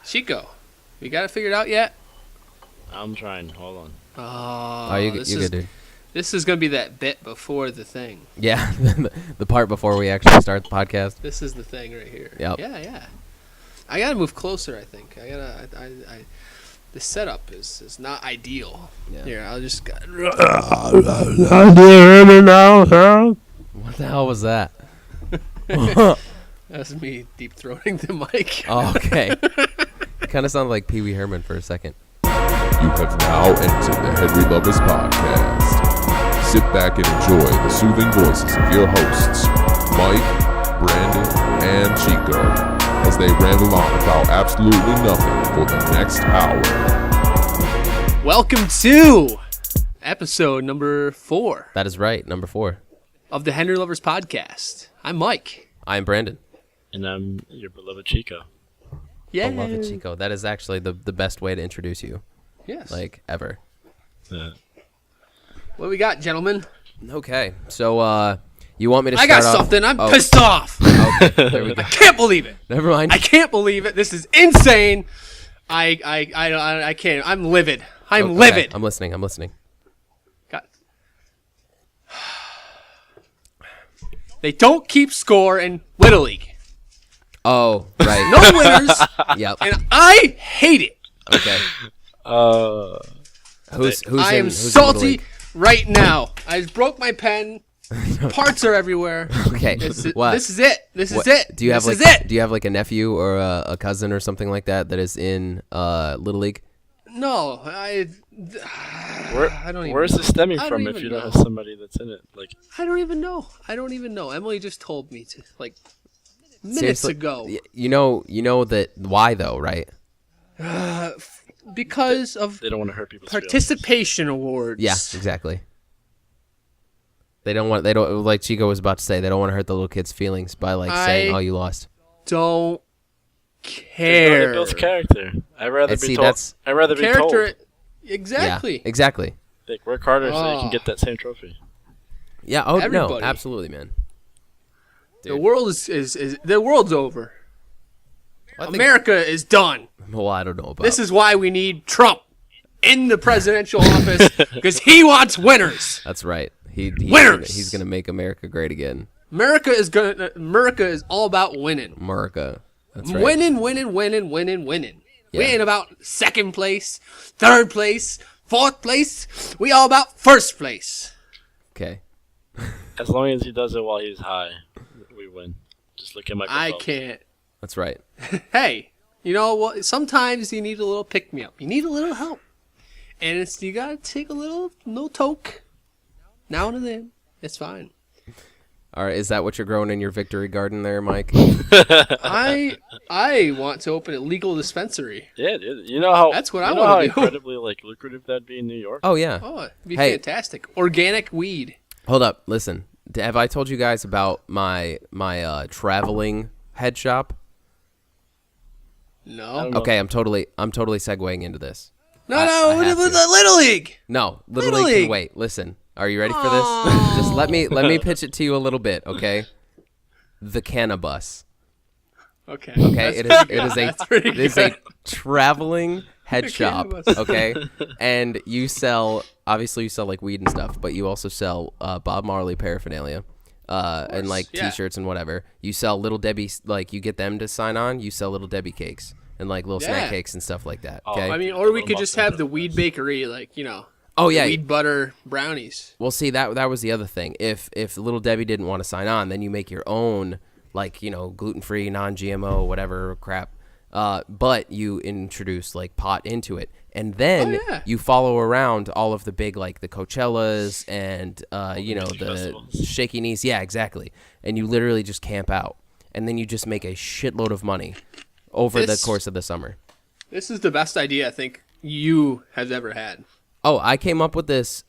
Chico, you got it figured out yet? I'm trying. Hold on. Oh, you good, dude. This is going to be that bit before the thing. Yeah, the part before we actually start the podcast. This is the thing right here. Yep. Yeah. I got to move closer, I think. The setup is not ideal. Yeah. Here, I'll just... What the hell was that? That's me deep-throating the mic. Oh, okay. It kind of sounded like Pee Wee Herman for a second. You have now entered the Henry Lovers Podcast. Sit back and enjoy the soothing voices of your hosts, Mike, Brandon, and Chico, as they ramble on about absolutely nothing for the next hour. Welcome to episode number 4 That is right, number 4. of the Henry Lovers Podcast. I'm Mike. I'm Brandon. And I'm your beloved Chico. Yeah. Beloved Chico. That is actually the best way to introduce you, Yes. like, ever. What we got, gentlemen? Okay, so, you want me to I start got off? something. I'm Oh, pissed off. Okay, there we go. I can't believe it. Never mind. I can't believe it. This is insane. I can't. I'm livid. I'm Okay, livid. I'm listening. God. They don't keep score in Little League. Oh, right. No winners, Yep. and I hate it. Okay. Who's I am in Little salty League? right now. I just broke my pen. Parts are everywhere. Okay. What? This is it. This is What- it. Do you have this like is it. Do you have like a nephew or a cousin or something like that is in Little League? No, I don't even Where's know. this stemming I from don't if you even don't know. have somebody that's in it? Like, I don't even know. Emily just told me to minutes Seriously? ago. You know that why though, right? Because of they don't want to hurt people's participation awards. Yeah, exactly. They don't like Chico was about to say, they don't want to hurt the little kid's feelings by saying, "Oh, you lost." Don't feelings. care. It builds character. I'd rather And be see, told. that's- I'd rather be told. Character. Exactly. Yeah, exactly. Like, work harder so you Oh. can get that same trophy. Yeah. Oh no, Everybody. absolutely, man. The world is the world's over. I think- America is done. Well, I don't know about This is why we need Trump in the presidential office because he wants winners. That's right. Winners! He's gonna make America great again. America is all about winning. America. That's right. Winning. We ain't about second place, third place, fourth place. We all about first place. Okay. As long as he does it while he's high, we win. Just look at my. I can't. That's right. Hey, you know what? Sometimes you need a little pick me up. You need a little help, and you gotta take a little toke now and then. It's fine. All right. Is that what you're growing in your victory garden there, Mike? I want to open a legal dispensary. Yeah, dude. You know how. That's what I you know wanna how do. incredibly lucrative that'd be in New York. Oh yeah. Oh, it'd be Hey. fantastic. Organic weed. Hold up. Listen. Have I told you guys about my traveling head shop? No. know. Okay, I'm totally segueing into this. No, I have with to. the Little League. No, Little Little League can League. wait. Listen, are you ready for this? Just let me pitch it to you a little bit, okay? The Cannabis. Okay. Okay, That's it is a good. traveling head The shop, Cannabis. okay? And you sell like weed and stuff, but you also sell Bob Marley paraphernalia. And like yeah. T-shirts and whatever. You sell Little Debbie, like you get them to sign on. You sell Little Debbie cakes and like little snack Yeah. cakes and stuff like that. Oh, Okay. I mean, or we could just have the weed bakery, Oh yeah. weed butter brownies. Well, see that was the other thing. If Little Debbie didn't want to sign on, then you make your own, like gluten-free, non-GMO, whatever crap. But you introduce like pot into it, and then yeah. you follow around all of the big like the Coachellas and music the festivals. Shaky Knees. Yeah, exactly. And you literally just camp out, and then you just make a shitload of money over the This- course of the summer. This is the best idea I think you have ever had. Oh, I came up with this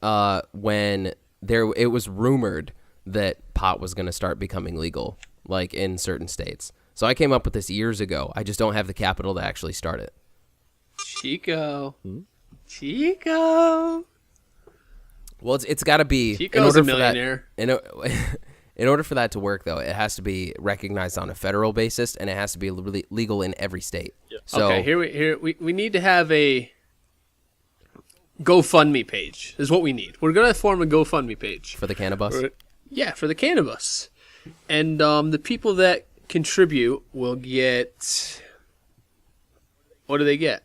when it was rumored that pot was going to start becoming legal, like in certain states. So I came up with this years ago. I just don't have the capital to actually start it. Chico. Chico. Well, it's got to be Chico's in a order for that- millionaire. In order for that to work, though, it has to be recognized on a federal basis, and it has to be legal in every state. Yep. So, Okay, we need to have a GoFundMe page is what we need. We're going to form a GoFundMe page. for the cannabis, Yeah, for the cannabis. And the people that contribute will get... What do they get?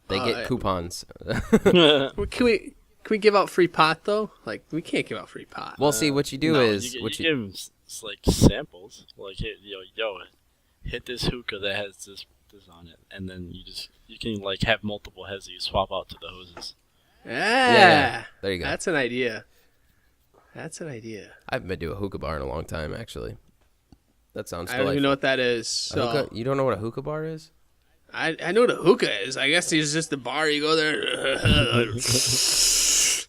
they get coupons. Can we give out free pot, though? Like, we can't give out free pot. Well, see, what you do is... you what give them like samples, like hey, yo, hit this hookah that has this on it, and then you can like have multiple heads that you swap out to the hoses. Yeah. There you go. That's an idea. That's an idea. I haven't been to a hookah bar in a long time, actually. That sounds I delightful. don't even know what that is. A So hookah? You don't know what a hookah bar is? I know what a hookah is. I guess it's just a bar. You go there.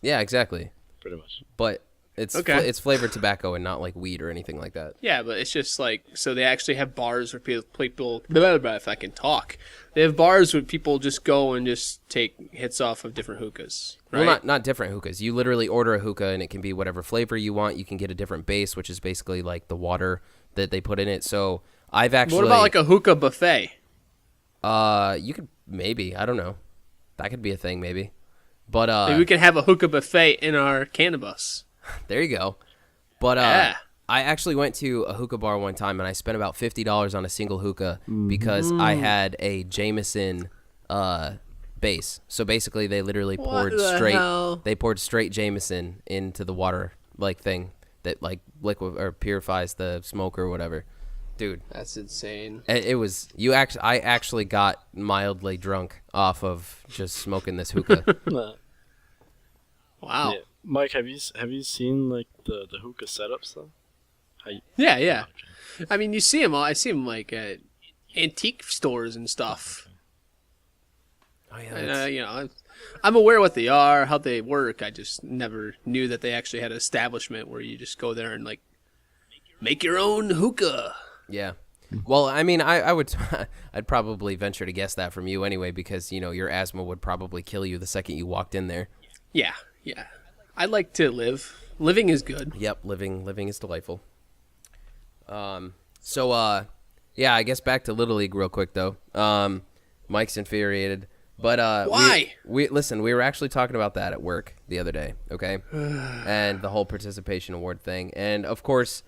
Yeah, exactly. Pretty much. But it's Okay. it's flavored tobacco and not like weed or anything like that. Yeah, but it's just like, so they actually have bars where people blah, blah, blah, if I can talk. They have bars where people just go and just take hits off of different hookahs. Right? Well, not different hookahs. You literally order a hookah and it can be whatever flavor you want. You can get a different base, which is basically like the water that they put in it. So I've actually... What about like a hookah buffet? You could maybe. I don't know. That could be a thing maybe. But Maybe we can have a hookah buffet in our cannabis. there you go. But Yeah. I actually went to a hookah bar one time and I spent about $50 on a single hookah because I had a Jameson base. So basically they literally poured the straight hell? they poured straight Jameson into the water like thing that like liquid or purifies the smoke or whatever. Dude, That's insane. it was I actually got mildly drunk off of just smoking this hookah. Wow. Yeah. Mike, have you seen like the hookah setups though? Yeah. I mean, you see them all. I see them like at antique stores and stuff. Oh yeah, And, you know, I'm aware what they are, how they work. I just never knew that they actually had an establishment where you just go there and like make your own hookah. yeah. Well, I mean, I would I'd probably venture to guess that from you anyway because, you know, your asthma would probably kill you the second you walked in there. Yeah. I like to live. Living is good. Yep, living is delightful. Yeah, I guess back to Little League real quick though. Mike's infuriated. But Why? we listen, we were actually talking about that at work the other day, okay? And the whole participation award thing. And of course,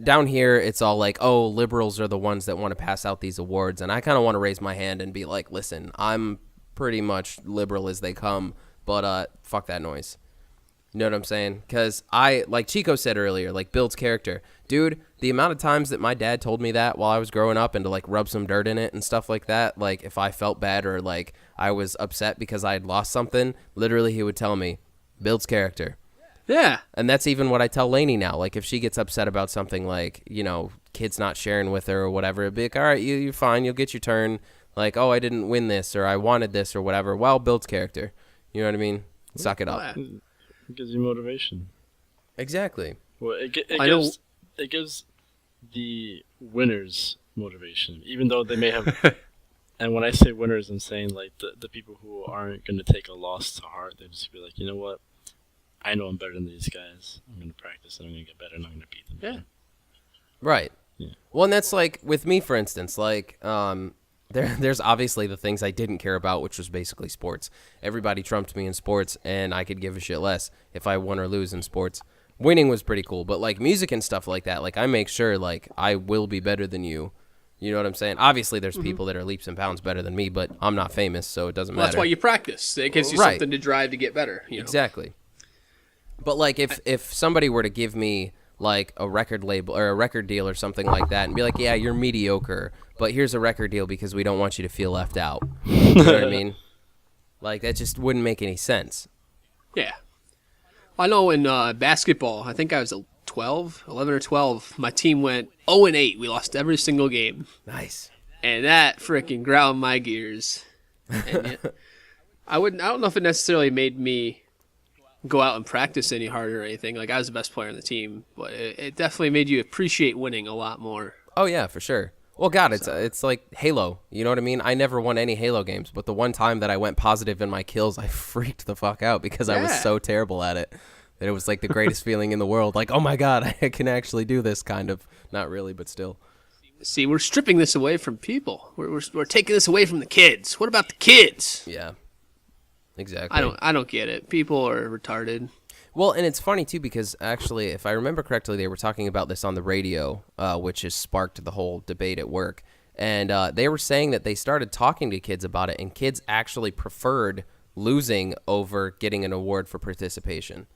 down here it's all like, "Oh, liberals are the ones that want to pass out these awards." And I kind of want to raise my hand and be like, "Listen, I'm pretty much liberal as they come, but fuck that noise." You know what I'm saying? Because like Chico said earlier, like builds character. Dude, the amount of times that my dad told me that while I was growing up and to like rub some dirt in it and stuff like that, like if I felt bad or like I was upset because I had lost something, literally he would tell me, builds character. Yeah. And that's even what I tell Lainey now. Like if she gets upset about something like, you know, kids not sharing with her or whatever, it'd be like, all right, you're fine. You'll get your turn. Like, oh, I didn't win this or I wanted this or whatever. Well, builds character. You know what I mean? Suck it up. It gives you motivation. Exactly. Well, it know- gives the winners motivation, even though they may have. And when I say winners, I'm saying like the people who aren't going to take a loss to heart. They just be like, you know what? I know I'm better than these guys. I'm going to practice and I'm going to get better and I'm going to beat them. Yeah. Right. Yeah. Well, and that's like with me, for instance, like there's obviously the things I didn't care about, which was basically sports. Everybody trumped me in sports, and I could give a shit less if I won or lose in sports. Winning was pretty cool, but like music and stuff like that, like I make sure like I will be better than you. You know what I'm saying? Obviously, there's people that are leaps and bounds better than me, but I'm not famous, so it doesn't Well, matter. that's why you practice. It gives you Right. something to drive to get better. You know? Exactly. But like if somebody were to give me like a record label or a record deal or something like that and be like, yeah, you're mediocre, but here's a record deal because we don't want you to feel left out. You know what I mean? Like that just wouldn't make any sense. Yeah. I know in basketball, I think I was 11 or 12, my team went 0-8. We lost every single game. Nice. And that freaking ground my gears. And I don't know if it necessarily made me go out and practice any harder or anything. Like I was the best player on the team, but it definitely made you appreciate winning a lot more. Oh yeah, for sure. Well, God, it's like Halo. You know what I mean? I never won any Halo games, but the one time that I went positive in my kills, I freaked the fuck out because I was Yeah. so terrible at it. That it was like the greatest feeling in the world. Like, oh my God, I can actually do this, kind of. Not really, but still. See, we're stripping this away from people. We're taking this away from the kids. What about the kids? Yeah, exactly. I don't get it. People are retarded. Well, and it's funny, too, because actually, if I remember correctly, they were talking about this on the radio, which has sparked the whole debate at work. And they were saying that they started talking to kids about it, and kids actually preferred losing over getting an award for participation.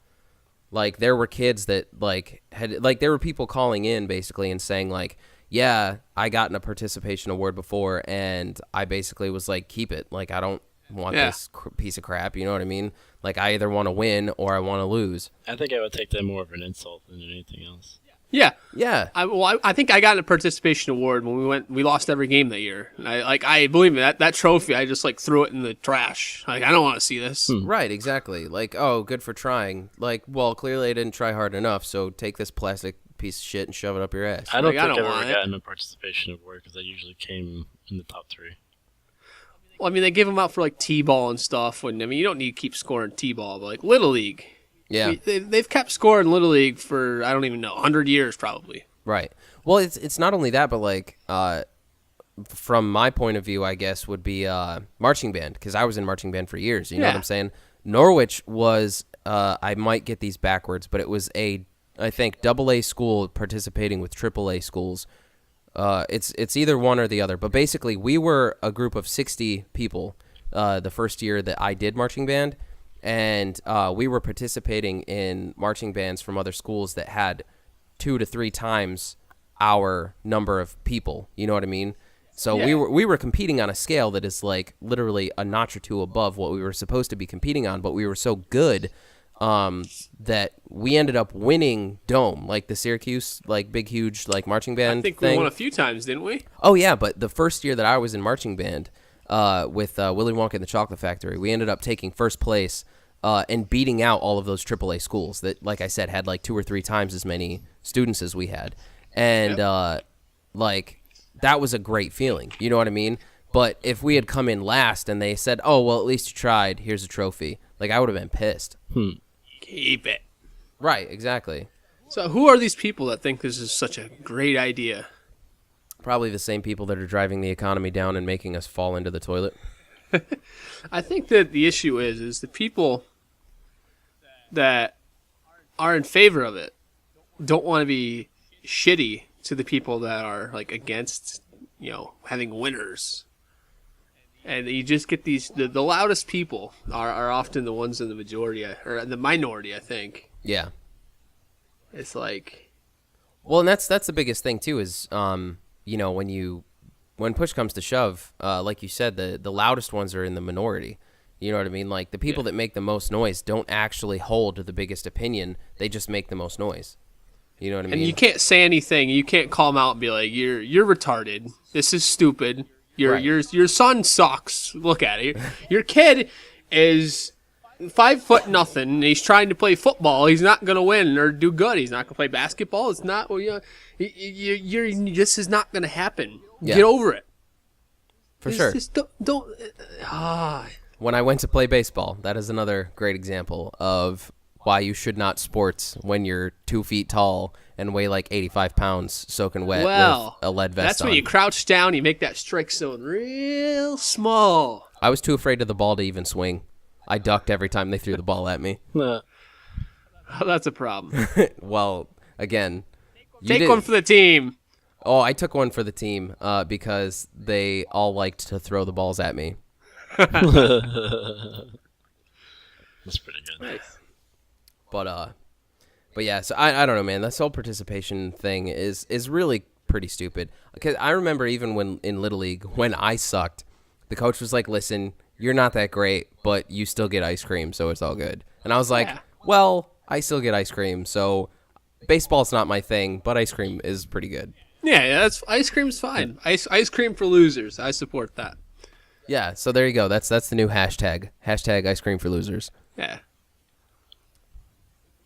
Like, there were kids that, like, there were people calling in, basically, and saying, like, yeah, I got a participation award before, and I basically was like, keep it. Like, I don't want this piece of crap, you know what I mean? Like, I either want to win or I want to lose. I think I would take that more of an insult than anything else. Yeah. Yeah. I think I got a participation award when we lost every game that year. I believe me, that trophy, I just like threw it in the trash. Like, I don't want to see this. Right, exactly. Like, oh, good for trying. Like, well, clearly I didn't try hard enough, so take this plastic piece of shit and shove it up your ass. I don't Like, I think don't I've want ever it. gotten a participation award because I usually came in the top 3. Well, I mean, they give them out for like T-ball and stuff. You don't need to keep scoring T-ball, but like Little League. Yeah. They've kept scoring Little League for, I don't even know, 100 years probably. Right. Well, it's not only that, but like from my point of view, I guess would be marching band, because I was in marching band for years. You know what I'm saying? Norwich was I might get these backwards, but it was I think AA school participating with AAA schools. It's either one or the other, but basically we were a group of 60 people the first year that I did marching band. And we were participating in marching bands from other schools that had 2 to 3 times our number of people. You know what I mean? So we were competing on a scale that is like literally a notch or 2 above what we were supposed to be competing on. But we were so good that we ended up winning Dome, like the Syracuse, like big, huge, like marching band. I think thing. we won a few times, didn't we? Oh yeah, but the first year that I was in marching band. With Willy Wonka and the Chocolate Factory, we ended up taking first place and beating out all of those AAA schools that, like I said, had like 2 or 3 times as many students as we had. And like that was a great feeling. You know what I mean? But if we had come in last and they said, oh, well, at least you tried, here's a trophy, like I would have been pissed. Keep it. Right, exactly. So who are these people that think this is such a great idea? Probably the same people that are driving the economy down and making us fall into the toilet. I think that the issue is the people that are in favor of it don't want to be shitty to the people that are like against, having winners. And you just get the loudest people are often the ones in the majority or the minority, I think. Yeah. It's like, well, and that's the biggest thing too is when push comes to shove, like you said, the loudest ones are in the minority. You know what I mean? Like the people that make the most noise don't actually hold the biggest opinion. They just make the most noise. You know what I mean? and you can't say anything. You can't call them out and be like, you're retarded. This is stupid. Your son sucks. Look at it. Your kid is 5'0" and he's trying to play football. He's not gonna win or do good. He's not gonna play basketball. It's not. Well, this is not gonna happen. Yeah. Get over it. For sure. Just don't. When I went to play baseball, that is another great example of why you should not sports when you're 2 feet tall and weigh like 85 pounds soaking wet with a lead vest that's on. when you crouch down. You make that strike zone real small. I was too afraid of the ball to even swing. I ducked every time they threw the ball at me. That's a problem. Well, again, Take one for the team. Oh, I took one for the team because they all liked to throw the balls at me. That's pretty good. Nice. But yeah, so I don't know, man. This whole participation thing is really pretty stupid. Because I remember even when in Little League, when I sucked, the coach was like, listen, you're not that great, but you still get ice cream, so it's all good. And I was like, well, I still get ice cream, so baseball's not my thing, but ice cream is pretty good. Yeah, that's ice cream's fine. Ice cream for losers. I support that. Yeah, so there you go. That's the new hashtag. Hashtag ice cream for losers. Yeah.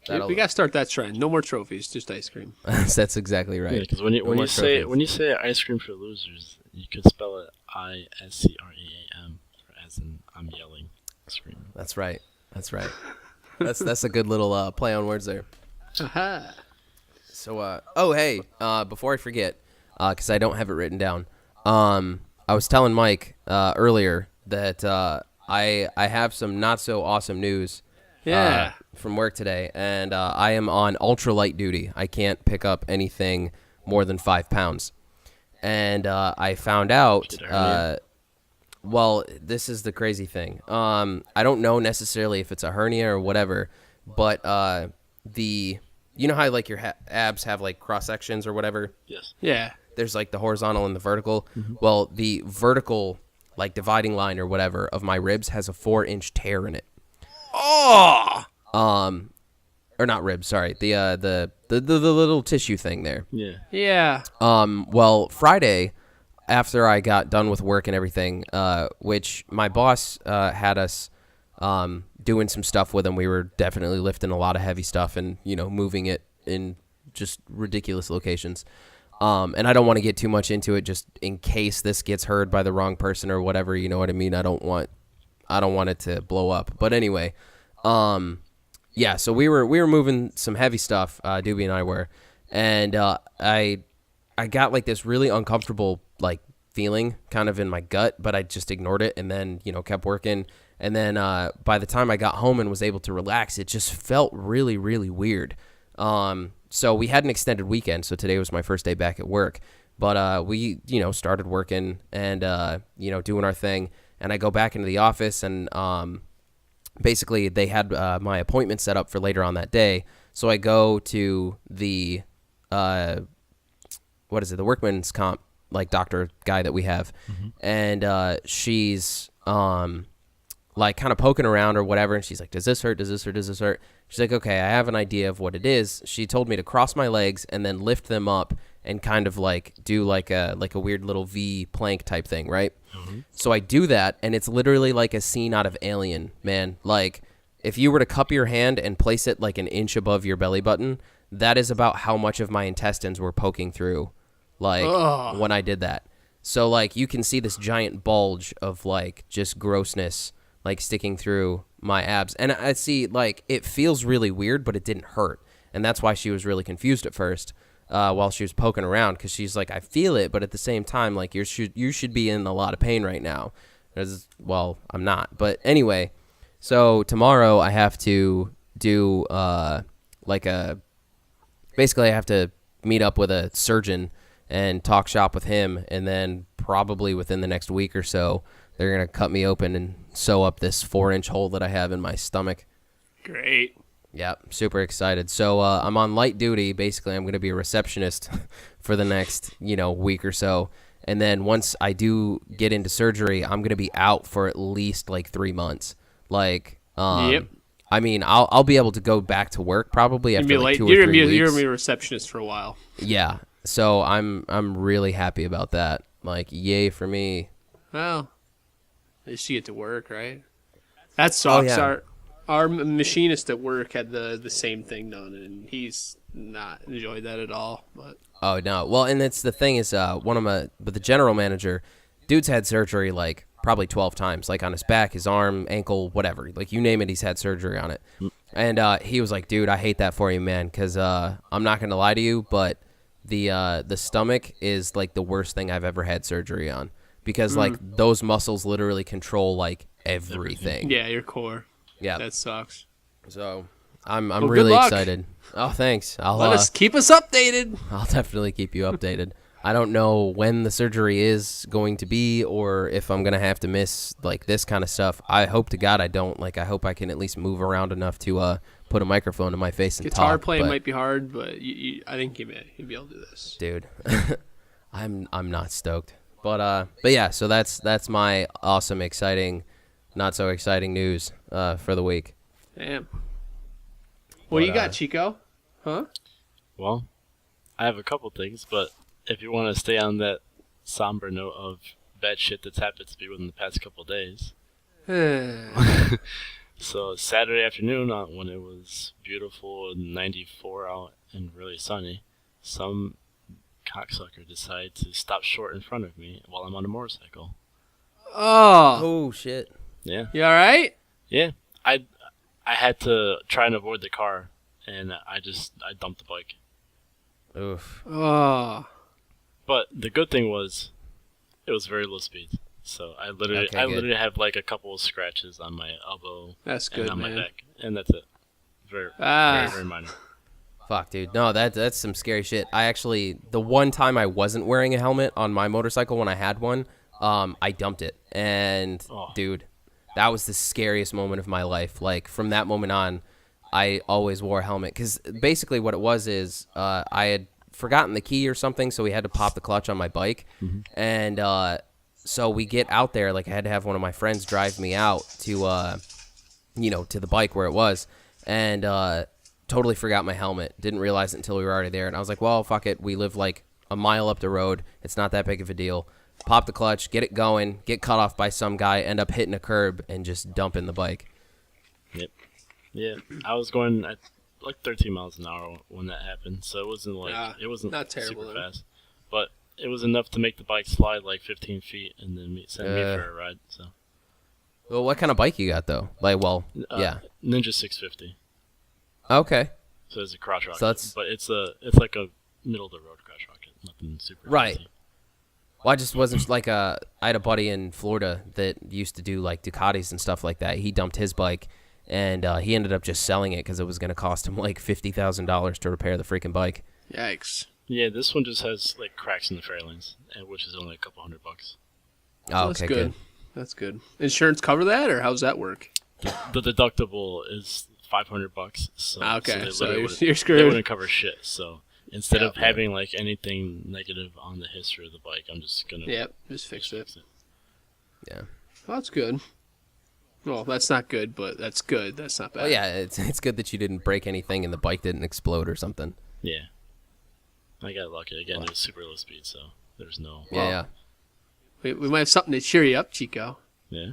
We gotta start that trend. No more trophies, just ice cream. That's exactly right. Yeah, because when you say ice cream for losers, you could spell it ISCREAM, as in I'm yelling, screaming. That's right. That's a good little play on words there. Aha. So, before I forget, because I don't have it written down, I was telling Mike earlier that I have some not so awesome news. Yeah. From work today, and I am on ultralight duty. I can't pick up anything more than 5 pounds. And I found out, well, this is the crazy thing. I don't know necessarily if it's a hernia or whatever, but you know how like your abs have like cross sections or whatever? Yes. Yeah. There's like the horizontal and the vertical. Well, the vertical like dividing line or whatever of my ribs has a 4-inch tear in it. Oh. Or not ribs, sorry. The little tissue thing there. Yeah. Yeah. Well, Friday, after I got done with work and everything, which my boss had us doing some stuff with him. We were definitely lifting a lot of heavy stuff and, moving it in just ridiculous locations. And I don't want to get too much into it just in case this gets heard by the wrong person or whatever, you know what I mean? I don't want it to blow up. But anyway, yeah, so we were moving some heavy stuff, Doobie and I were, and I got like this really uncomfortable like feeling kind of in my gut, but I just ignored it and then kept working. And then by the time I got home and was able to relax, it just felt really, really weird. So we had an extended weekend, so today was my first day back at work. But we started working and doing our thing, and I go back into the office and basically they had my appointment set up for later on that day. So I go to the the workman's comp like doctor guy that we have, and she's like kind of poking around or whatever, and she's like, does this hurt, does this hurt, does this hurt? She's like, okay, I have an idea of what it is. She told me to cross my legs and then lift them up and kind of like do like a weird little V plank type thing, right? So I do that, and it's literally like a scene out of Alien, man. Like, if you were to cup your hand and place it like an inch above your belly button, that is about how much of my intestines were poking through, like, when I did that. So, like, you can see this giant bulge of, like, just grossness, like, sticking through my abs. And I see, like, it feels really weird, but it didn't hurt. And that's why she was really confused at first. While she was poking around, because she's like, I feel it, but at the same time, like, you should be in a lot of pain right now. Well, I'm not. But anyway, so tomorrow I have to do basically I have to meet up with a surgeon and talk shop with him, and then probably within the next week or so, they're going to cut me open and sew up this 4-inch hole that I have in my stomach. Great. Yeah, super excited. So I'm on light duty. Basically, I'm going to be a receptionist for the next, week or so. And then once I do get into surgery, I'm going to be out for at least like 3 months. Like, yep. I mean, I'll be able to go back to work probably after like 2 or 3 You're weeks. going to be a receptionist for a while. Yeah. So I'm really happy about that. Like, yay for me. Well, at least you get to work, right? That sucks. Oh, yeah. Our machinist at work had the same thing done, and he's not enjoyed that at all. But oh no, well, and it's the thing is, but the general manager, dude's had surgery like probably 12 times, like on his back, his arm, ankle, whatever, like you name it, he's had surgery on it. And he was like, dude, I hate that for you, man, because I'm not gonna lie to you, but the stomach is like the worst thing I've ever had surgery on, because like those muscles literally control like everything. yeah, your core. Yeah, That sucks. so I'm Well, really good luck. excited. Oh, thanks. Keep us updated. I'll definitely keep you updated. I don't know when the surgery is going to be, or if I'm gonna have to miss like this kind of stuff. I hope to God I don't. Like, I hope I can at least move around enough to put a microphone to my face and Guitar talk. playing but, might be hard, but I think you'll be able to do this. dude. I'm not stoked. But yeah. So that's my awesome, exciting, not so exciting news for the week. Damn. What do you got, Chico? Huh? Well, I have a couple things, but if you want to stay on that somber note of bad shit that's happened to me within the past couple days. So Saturday afternoon, when it was beautiful and 94 out and really sunny, some cocksucker decided to stop short in front of me while I'm on a motorcycle. Oh. Oh shit. Yeah. You all right? Yeah. I had to try and avoid the car, and I dumped the bike. Oof. Oh. But the good thing was, it was very low speed. So I literally have like a couple of scratches on my elbow That's good, and on man. my back, and that's it. Very minor. Fuck, dude. No, that's some scary shit. I actually, the one time I wasn't wearing a helmet on my motorcycle when I had one, I dumped it. And, dude, that was the scariest moment of my life. Like, from that moment on, I always wore a helmet. Because basically what it was is I had forgotten the key or something, so we had to pop the clutch on my bike. Mm-hmm. And so we get out there. Like, I had to have one of my friends drive me out to, to the bike where it was. And totally forgot my helmet. Didn't realize it until we were already there. And I was like, well, fuck it. We live like a mile up the road. It's not that big of a deal. Pop the clutch, get it going, get cut off by some guy, end up hitting a curb, and just dumping the bike. Yep. Yeah, I was going at like 13 miles an hour when that happened. So it wasn't it wasn't not terrible, super then. fast. But it was enough to make the bike slide like 15 feet and then send me for a ride. So. Well, what kind of bike you got, though? Yeah. Ninja 650. Okay. So it's a crotch rocket, So but it's like a middle of the road crotch rocket, nothing super Right. fancy. Well, I just wasn't like I had a buddy in Florida that used to do like Ducatis and stuff like that. He dumped his bike, and he ended up just selling it because it was going to cost him like $50,000 to repair the freaking bike. Yikes. Yeah, this one just has like cracks in the fairlanes, which is only a couple $100. Oh, That's okay, good. That's good. Insurance cover that, or how's that work? The deductible is $500. So, Okay, so literally you're They screwed. wouldn't cover shit. So instead of having like anything negative on the history of the bike, I'm just gonna Just fix it. Yeah. Well, that's good. Well, that's not good, but that's good. That's not bad. Well, yeah, it's good that you didn't break anything and the bike didn't explode or something. Yeah, I got lucky again. It was super low speed, so there's no. Yeah. We might have something to cheer you up, Chico. Yeah.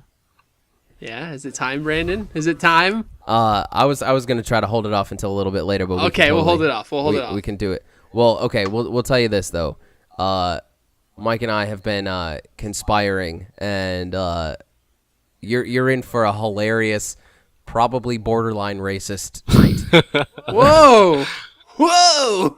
Yeah, is it time, Brandon? Is it time? I was gonna try to hold it off until a little bit later, but We'll hold it off. We'll hold it off. We can do it. Well, okay, we'll tell you this though. Mike and I have been conspiring, and you're in for a hilarious, probably borderline racist treat. Whoa! Whoa!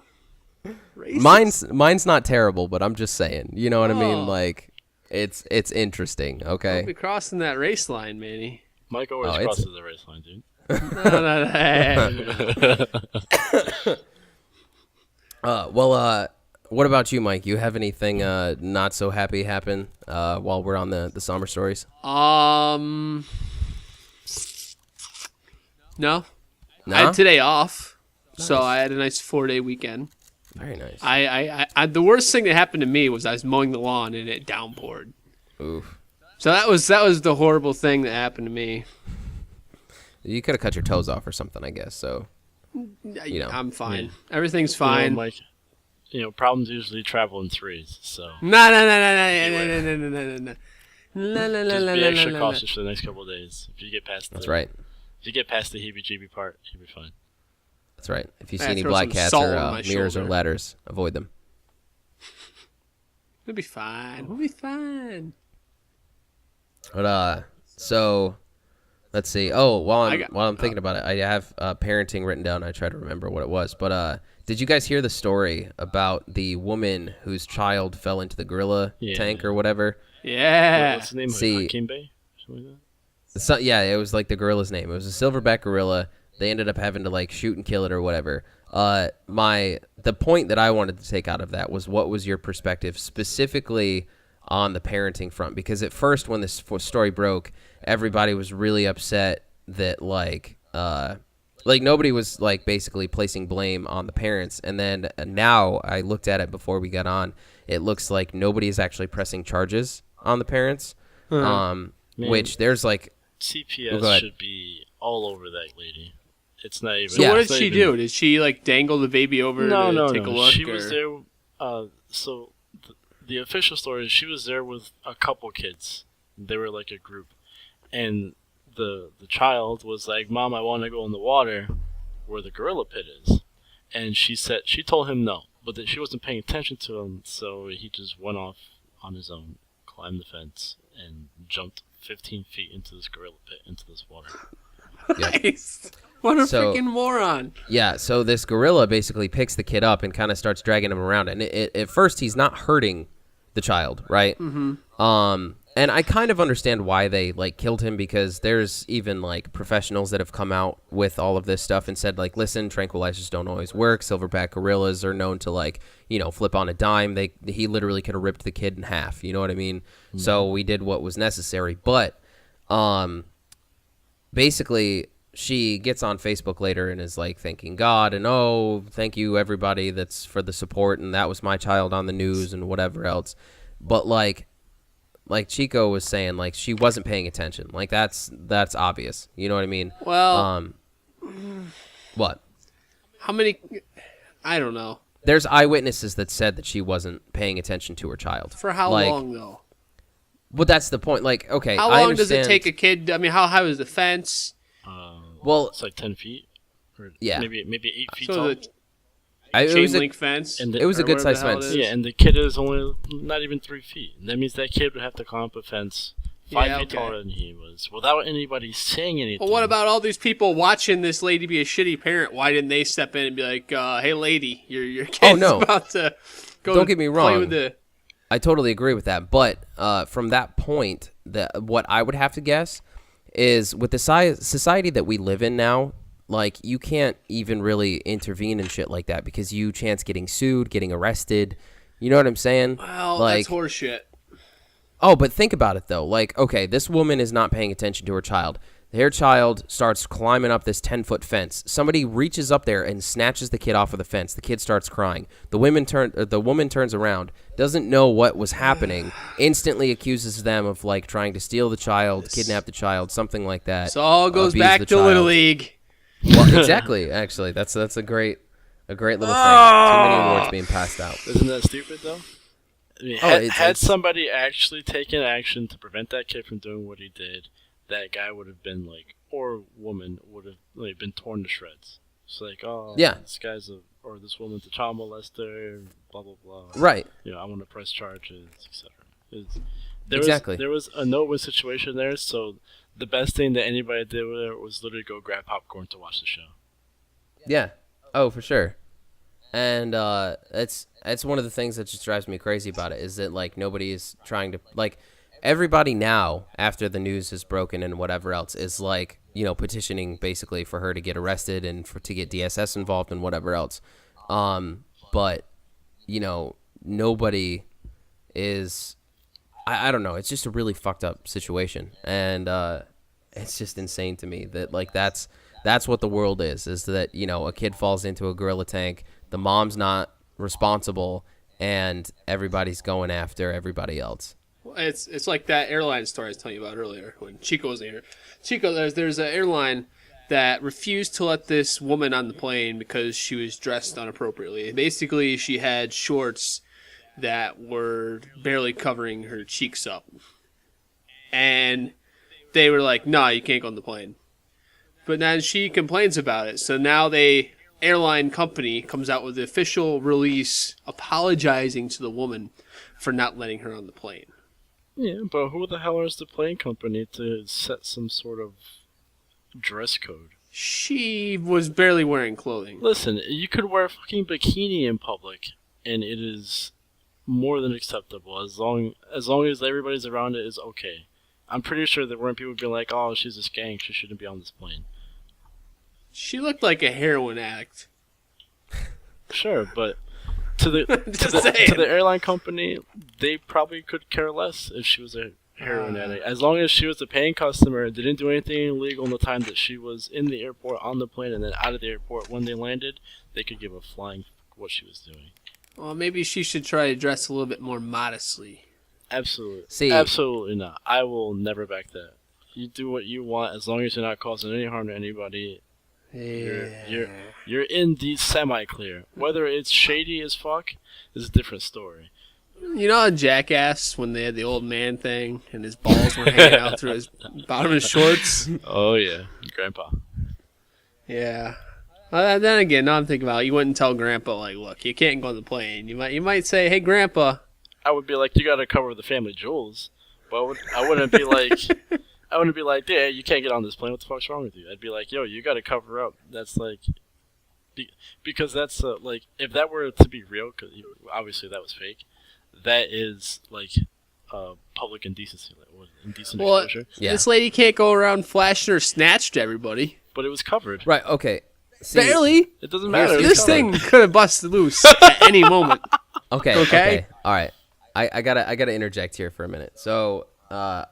Racist. Mine's not terrible, but I'm just saying. You know what I Oh. mean? Like, it's interesting. Okay. Don't be crossing that race line, Manny. Mike always it's- crosses the race line, dude. No, hey. What about you, Mike? You have anything not so happy happen while we're on the summer stories? No. No? I had today off, so I had a nice 4-day weekend. Very nice. I the worst thing that happened to me was I was mowing the lawn and it downpoured. Oof. So that was the horrible thing that happened to me. You could have cut your toes off or something, I guess. So, I'm fine. Yeah. Everything's You know, fine. Mike, problems usually travel in threes, so No. just be extra cautious for the next couple of days. If you get past that's right. If you get past the heebie-jeebie part, you'll be fine. That's right. If you see Yeah, any throw black some cats salt or on my mirrors or shoulder. ladders, avoid them. We'll be fine. We'll be fine. But so let's see. Oh, while got- I'm thinking about it, I have parenting written down. I try to remember what it was. But did you guys hear the story about the woman whose child fell into the gorilla tank or whatever? Yeah. What's the name? See- Akimbe? Something like that? Yeah, it was like the gorilla's name. It was a silverback gorilla. They ended up having to like shoot and kill it or whatever. The point that I wanted to take out of that was, what was your perspective specifically on the parenting front? Because at first, when this story broke, everybody was really upset that like nobody was like basically placing blame on the parents. And then now I looked at it before we got on. It looks like nobody is actually pressing charges on the parents. Which there's like CPS should be all over that lady. It's not even. So Yeah. what it's did not she even- do? Did she like dangle the baby over to take a look? She or? was there. So the official story is she was there with a couple kids. They were like a group, and the child was like, "Mom, I want to go in the water where the gorilla pit is," and she told him no, but that she wasn't paying attention to him, so he just went off on his own, climbed the fence, and jumped 15 feet into this gorilla pit, into this water. Christ. What a freaking moron. Yeah, so this gorilla basically picks the kid up and kind of starts dragging him around. And at first, he's not hurting the child, right? Mm-hmm. And I kind of understand why they, like, killed him, because there's even, like, professionals that have come out with all of this stuff and said, like, listen, tranquilizers don't always work. Silverback gorillas are known to, like, you know, flip on a dime. He literally could have ripped the kid in half. You know what I mean? Mm-hmm. So we did what was necessary. But basically, she gets on Facebook later and is, like, thanking God and, oh, thank you, everybody that's for the support, and that was my child on the news and whatever else. But, like Chico was saying, like, she wasn't paying attention. Like, that's obvious. You know what I mean? Well, what? How many? I don't know. There's eyewitnesses that said that she wasn't paying attention to her child. For how long, though? Well, that's the point. Like, okay, how long does it take a kid? I mean, how high was the fence? Well, it's like 10 feet. Or yeah. Maybe 8 feet so tall. Chain link fence. It was a good sized fence. Yeah, and the kid is only not even 3 feet. That means that kid would have to climb up a fence 5 feet taller than he was, without anybody saying anything. Well, what about all these people watching this lady be a shitty parent? Why didn't they step in and be like, "Hey, lady, your kid's about to go"? Don't get me wrong. Play with the... I totally agree with that. But from that point, what I would have to guess is, with the society that we live in now, like, you can't even really intervene in shit like that, because you chance getting sued, getting arrested. You know what I'm saying? Well, like, that's horseshit. Oh, but think about it, though. Like, okay, this woman is not paying attention to her child. Her child starts climbing up this 10-foot fence. Somebody reaches up there and snatches the kid off of the fence. The kid starts crying. The woman turns around, doesn't know what was happening, instantly accuses them of, like, trying to steal the child, kidnap the child, something like that. So all goes back to Little League. Well, exactly. Actually, that's a great little thing. Too many awards being passed out. Isn't that stupid though? I mean, had somebody actually taken action to prevent that kid from doing what he did, that guy would have been like, or woman would have like been torn to shreds. It's like, oh, yeah, this guy's or this woman's a child molester, blah blah blah. Right. You know, I want to press charges, etc. There was a no-win situation there, so the best thing that anybody did with it was literally go grab popcorn to watch the show. Yeah. Oh, for sure. And it's one of the things that just drives me crazy about it, is that, like, nobody is trying to, like, everybody now, after the news is broken and whatever else, is, like, you know, petitioning basically for her to get arrested and to get DSS involved and whatever else. But, you know, nobody is... I don't know. It's just a really fucked up situation, and it's just insane to me that, like, that's what the world is that, you know, a kid falls into a gorilla tank, the mom's not responsible, and everybody's going after everybody else. Well, it's like that airline story I was telling you about earlier when Chico was here. Chico, there's an airline that refused to let this woman on the plane because she was dressed inappropriately. Basically, she had shorts that were barely covering her cheeks up. And they were like, "No, you can't go on the plane." But then she complains about it. So now the airline company comes out with the official release apologizing to the woman for not letting her on the plane. Yeah, but who the hell is the plane company to set some sort of dress code? She was barely wearing clothing. Listen, you could wear a fucking bikini in public, and it is more than acceptable, as long as everybody's around it is okay. I'm pretty sure there weren't people being like, "Oh, she's a skank, she shouldn't be on this plane." She looked like a heroin addict. Sure, but to the airline company, they probably could care less if she was a heroin addict. As long as she was a paying customer, didn't do anything illegal in the time that she was in the airport, on the plane, and then out of the airport when they landed, they could give a flying what she was doing. Well, maybe she should try to dress a little bit more modestly. Absolutely. Absolutely not. I will never back that. You do what you want as long as you're not causing any harm to anybody. Yeah. You're in the semi-clear. Whether it's shady as fuck is a different story. You know on Jackass when they had the old man thing and his balls were hanging out through his bottom of his shorts? Oh yeah, Grandpa. Yeah. Then again, now I'm thinking about it, you wouldn't tell Grandpa, like, look, you can't go on the plane. You might say, "Hey, Grandpa." I would be like, "You got to cover the family jewels," but I wouldn't be like, I wouldn't be like, yeah, you can't get on this plane. What the fuck's wrong with you? I'd be like, yo, you got to cover up. That's like, because that's like, if that were to be real, because obviously that was fake, that is like public indecency, like, indecent exposure. Yeah. This lady can't go around flashing her snatch to everybody. But it was covered. Right. Okay. See, Barely. It doesn't matter. This thing could have busted loose at any moment. Okay. All right. I gotta interject here for a minute. So I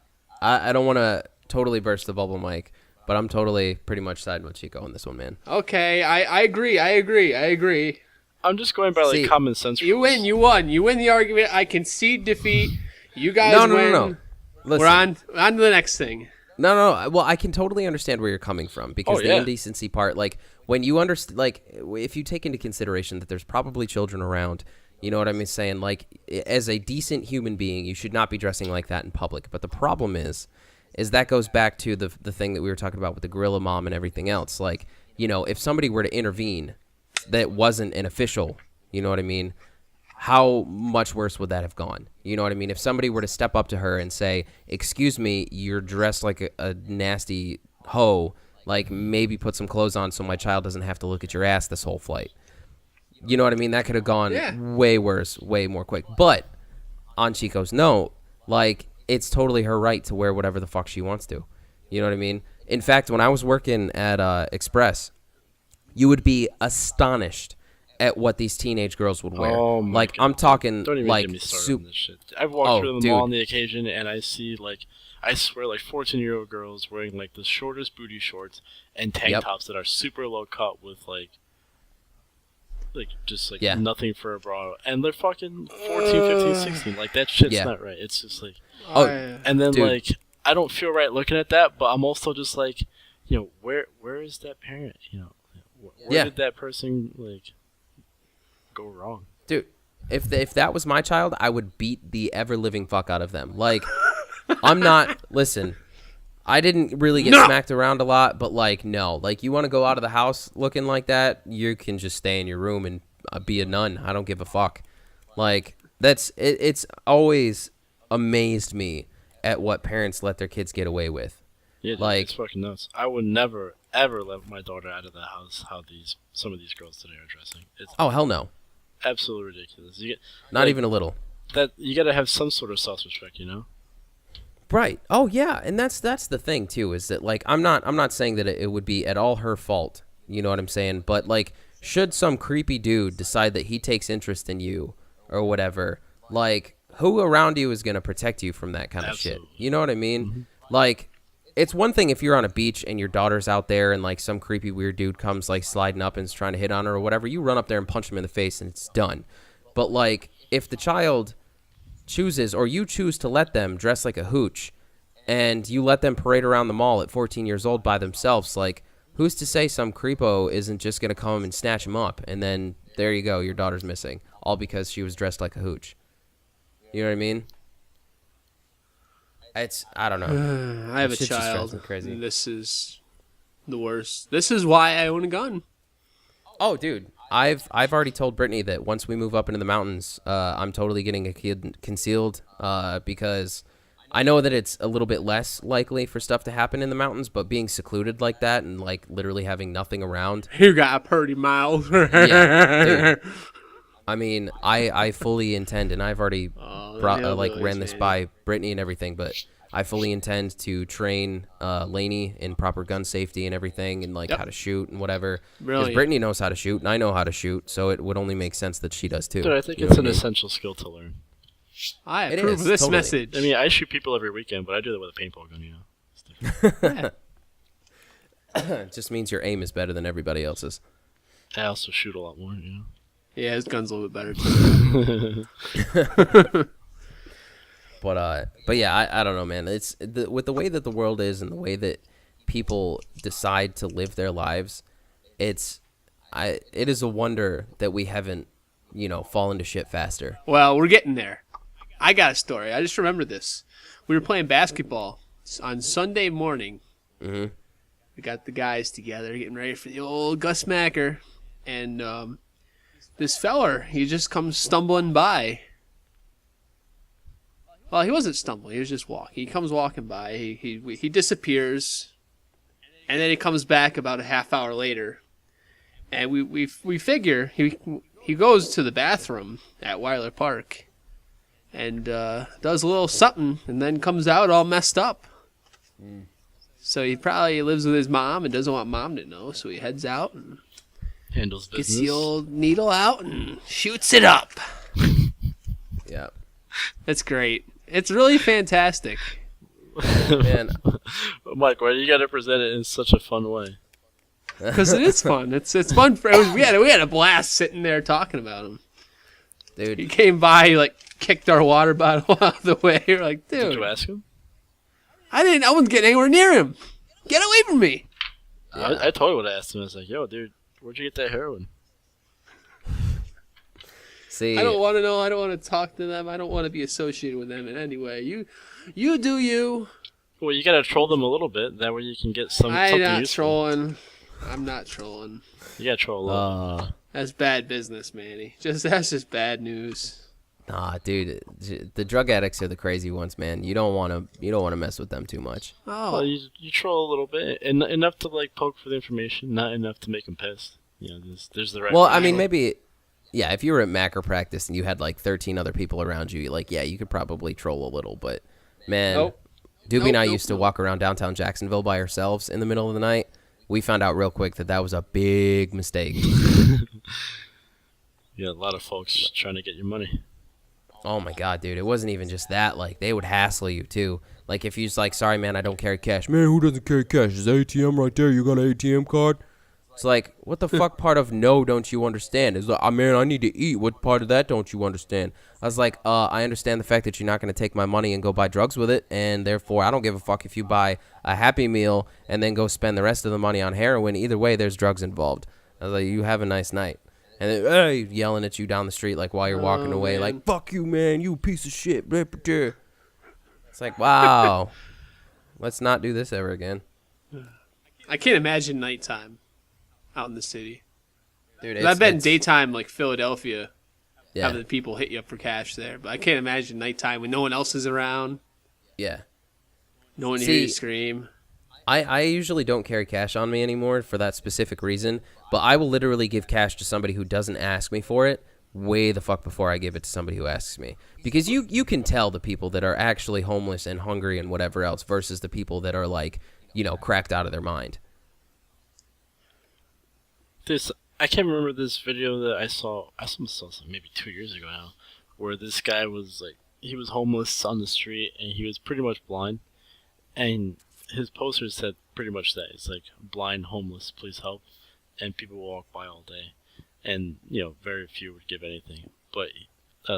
don't want to totally burst the bubble, Mike, but I'm totally pretty much siding with Chico on this one, man. Okay, I agree. I'm just going by like common sense. You win. You won. You win the argument. I concede defeat. You guys win. No. Listen. We're on to the next thing. No. Well, I can totally understand where you're coming from because the indecency part, like when you understand, like if you take into consideration that there's probably children around, you know what I'm saying? Like as a decent human being, you should not be dressing like that in public. But the problem is that goes back to the thing that we were talking about with the gorilla mom and everything else. Like, you know, if somebody were to intervene that wasn't an official, you know what I mean? How much worse would that have gone? You know what I mean? If somebody were to step up to her and say, excuse me, you're dressed like a nasty hoe, like maybe put some clothes on so my child doesn't have to look at your ass this whole flight. You know what I mean? That could have gone way worse, way more quick. But on Chico's note, like it's totally her right to wear whatever the fuck she wants to. You know what I mean? In fact, when I was working at Express, you would be astonished at what these teenage girls would wear. Oh my like God. I'm talking Don't even like get me started on this shit. I've walked through the mall on the occasion and I see like I swear like 14-year-old girls wearing like the shortest booty shorts and tank tops that are super low cut with like just like nothing for a bra, and they're fucking 14, 15, 16. Like that shit's not right. It's just like and then like I don't feel right looking at that, but I'm also just like, you know, where is that parent? You know, where did that person like go wrong? Dude, if that was my child, I would beat the ever living fuck out of them. Like I'm not listen, I didn't really get smacked around a lot, but like no, like you want to go out of the house looking like that, you can just stay in your room and be a nun. I don't give a fuck. Like that's it's always amazed me at what parents let their kids get away with. Yeah, dude, like it's fucking nuts. I would never ever let my daughter out of the house how some of these girls today are dressing. It's hell no. Absolutely ridiculous. Not even a little. That you got to have some sort of self-respect, you know? Right. Oh yeah, and that's the thing too, is that like I'm not saying that it would be at all her fault. You know what I'm saying? But like, should some creepy dude decide that he takes interest in you or whatever, like who around you is gonna protect you from that kind of shit? You know what I mean? Mm-hmm. Like, it's one thing if you're on a beach and your daughter's out there and like some creepy weird dude comes like sliding up and is trying to hit on her or whatever, you run up there and punch him in the face and it's done. But like, if the child chooses, or you choose to let them dress like a hooch and you let them parade around the mall at 14 years old by themselves, like who's to say some creepo isn't just going to come and snatch them up, and then there you go, your daughter's missing, all because she was dressed like a hooch. You know what I mean? I don't know. I have a child. Crazy. This is the worst. This is why I own a gun. Oh, dude. I've already told Brittany that once we move up into the mountains, I'm totally getting a kid concealed because I know that it's a little bit less likely for stuff to happen in the mountains, but being secluded like that and like literally having nothing around. You got a pretty mouth. Yeah, dude. I mean, I fully intend, and I've already ran this by Brittany and everything, but I fully intend to train Lainey in proper gun safety and everything, and like how to shoot and whatever. Because Brittany knows how to shoot, and I know how to shoot, so it would only make sense that she does too. Dude, I think it's an essential skill to learn. I approve this message. I mean, I shoot people every weekend, but I do that with a paintball gun, you know. It just means your aim is better than everybody else's. I also shoot a lot more, you know. Yeah, his gun's a little bit better too. But yeah, I don't know, man. It's with the way that the world is and the way that people decide to live their lives, it is a wonder that we haven't, fallen to shit faster. Well, we're getting there. I got a story. I just remembered this. We were playing basketball on Sunday morning. Mm-hmm. We got the guys together getting ready for the old Gus Macker, and this feller, he just comes stumbling by. Well, he wasn't stumbling. He was just walking. He comes walking by. He disappears, and then he comes back about a half hour later, and we figure he goes to the bathroom at Weiler Park, and does a little something, and then comes out all messed up. So he probably lives with his mom and doesn't want mom to know. So he heads out and Handles business. gets the old needle out and shoots it up. Yeah. That's great. It's really fantastic. Man, Mike, why you gotta present it in such a fun way? Because it is fun. It's fun. We had a blast sitting there talking about him. He dude. came by, he like kicked our water bottle out of the way. We're like, Did dude, you ask him? I wasn't getting anywhere near him. Get away from me. I totally would have asked him. I was like, yo, dude, where'd you get that heroin? See, I don't want to know. I don't want to talk to them. I don't want to be associated with them in any way. You do you. Well, you gotta troll them a little bit. That way you can get I'm something not useful. trolling. I'm not trolling. You gotta troll a little. That's bad business, Manny. That's just bad news. nah, dude. The drug addicts are the crazy ones, man. You don't want to mess with them too much. Oh, Well, you troll a little bit, and enough to like poke for the information, not enough to make them pissed. You know, there's the right. Well, way. I mean, maybe, yeah. If you were at Macro practice and you had like 13 other people around you, like, yeah, you could probably troll a little. But man, Nope. Doobie and I Nope, used to nope. walk around downtown Jacksonville by ourselves in the middle of the night. We found out real quick that was a big mistake. Yeah, a lot of folks trying to get your money. Oh my god, dude! It wasn't even just that. Like, they would hassle you too. Like, if you was like, "Sorry, man, I don't carry cash." Man, who doesn't carry cash? Is ATM right there? You got an ATM card? It's like, what the fuck part of no don't you understand? It's like, man, I need to eat. What part of that don't you understand? I was like, I understand the fact that you're not going to take my money and go buy drugs with it, and therefore I don't give a fuck if you buy a Happy Meal and then go spend the rest of the money on heroin. Either way, there's drugs involved. I was like, you have a nice night. And then, hey, yelling at you down the street like while you're walking away, man. like, fuck you, man, you piece of shit. It's like, wow. Let's not do this ever again. I can't imagine nighttime out in the city. Dude, I've been daytime like Philadelphia, yeah, having the people hit you up for cash there, but I can't imagine nighttime when no one else is around, yeah. no one to hear you See, scream. I usually don't carry cash on me anymore for that specific reason, but I will literally give cash to somebody who doesn't ask me for it way the fuck before I give it to somebody who asks me. Because you can tell the people that are actually homeless and hungry and whatever else versus the people that are like, you know, cracked out of their mind. I can't remember this video that I saw saw something maybe 2 years ago now, where this guy was like, he was homeless on the street and he was pretty much blind, and his poster said pretty much that. It's like, blind, homeless, please help, and people walk by all day, and you know, very few would give anything. But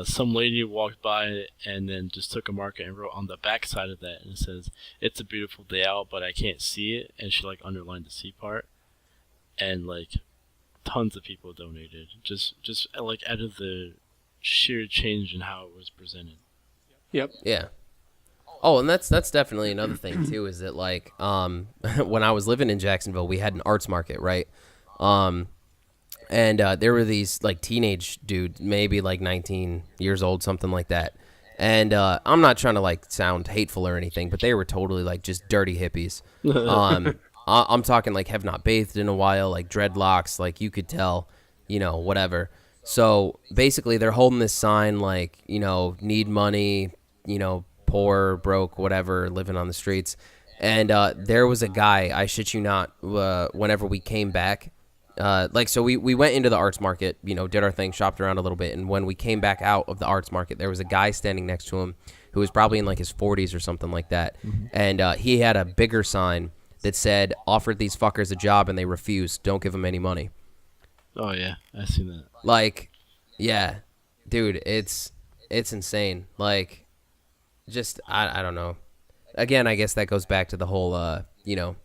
some lady walked by and then just took a marker and wrote on the back side of that, and it says, "It's a beautiful day out, but I can't see it," and she like underlined the C part, and like tons of people donated, just like out of the sheer change in how it was presented. Yep. Yeah. Oh, and that's definitely another thing too, is that like when I was living in Jacksonville, we had an arts market, right? And there were these like teenage dudes, maybe like 19 years old, something like that. And I'm not trying to like sound hateful or anything, but they were totally like just dirty hippies. I'm talking like have not bathed in a while, like dreadlocks, like you could tell, you know, whatever. So basically they're holding this sign like, you know, need money, you know, poor, broke, whatever, living on the streets. And there was a guy, I shit you not, whenever we came back, so we went into the arts market, you know, did our thing, shopped around a little bit. And when we came back out of the arts market, there was a guy standing next to him who was probably in like his 40s or something like that. Mm-hmm. And he had a bigger sign that said, offered these fuckers a job and they refused. Don't give them any money. Oh yeah, I've seen that. Like, yeah, dude, it's insane. Like, just, I don't know. Again, I guess that goes back to the whole, you know,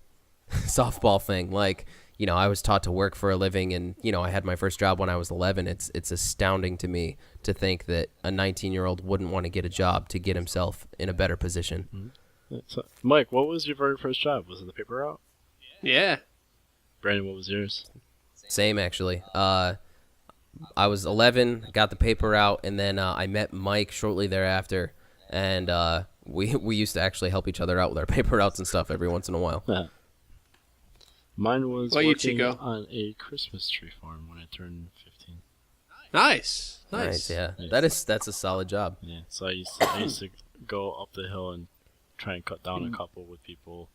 softball thing. Like, you know, I was taught to work for a living and, you know, I had my first job when I was 11. It's astounding to me to think that a 19-year-old wouldn't want to get a job to get himself in a better position. Mm-hmm. So, Mike, what was your very first job? Was it the paper route? Yeah. Brandon, what was yours? Same, actually. I was 11, got the paper out, and then I met Mike shortly thereafter. and we used to actually help each other out with our paper routes and stuff every once in a while. Yeah. Mine was What about you, working Chico? on a Christmas tree farm when I turned 15. Nice. Yeah. Nice. That's a solid job. Yeah, so I used to go up the hill and try and cut down a couple with people,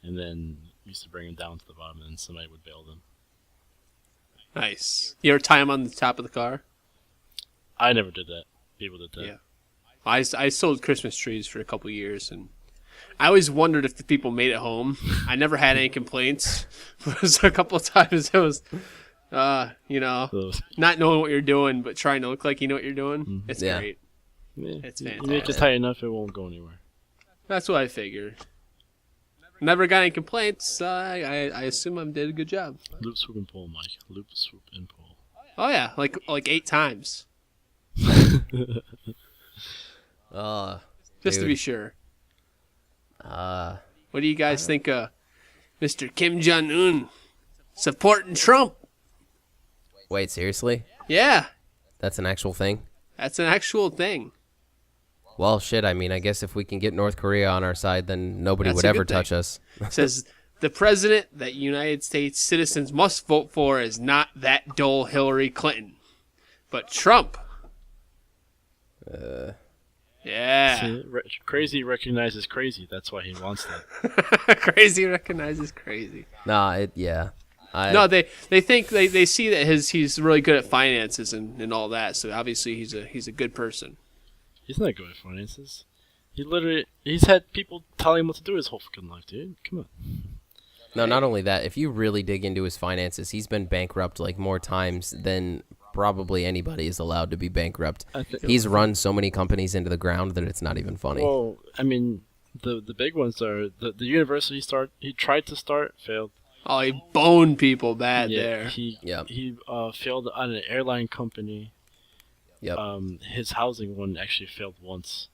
and then used to bring them down to the bottom, and somebody would bail them. Nice. You ever tie them on the top of the car? I never did that. People did that. Yeah. I sold Christmas trees for a couple years, and I always wondered if the people made it home. I never had any complaints. But a couple of times it was, Those- not knowing what you're doing, but trying to look like you know what you're doing. It's Yeah. great. yeah, It's you make it fantastic. tight enough, it won't go anywhere. That's what I figured. Never got any complaints. I assume I did a good job. Loop, swoop, and pull, Mike. Loop, swoop, and pull. Oh yeah, like 8 times, just to Dude. be sure. Uh, What do you guys think of Mr. Kim Jong Un supporting Trump? wait, seriously? Yeah, That's an actual thing? that's an actual thing. Well, shit, I mean, I guess if we can get North Korea on our side, then nobody That's would a ever good thing. touch us. Says the president that United States citizens must vote for is not that dull Hillary Clinton, but Trump. Yeah. See, crazy recognizes crazy. That's why he wants that. Crazy recognizes crazy. Nah, yeah. No, they think they see that he's really good at finances and all that. So obviously he's a good person. He's not good at finances. He's had people telling him what to do his whole fucking life, dude. Come on. No, not only that, if you really dig into his finances, he's been bankrupt like more times than probably anybody is allowed to be bankrupt. He's run so many companies into the ground that it's not even funny. Well, I mean, the big ones are the university he tried to start, failed. Oh, he boned people bad Yeah, there. he Yep. failed on an airline company. Yep. His housing one actually failed once,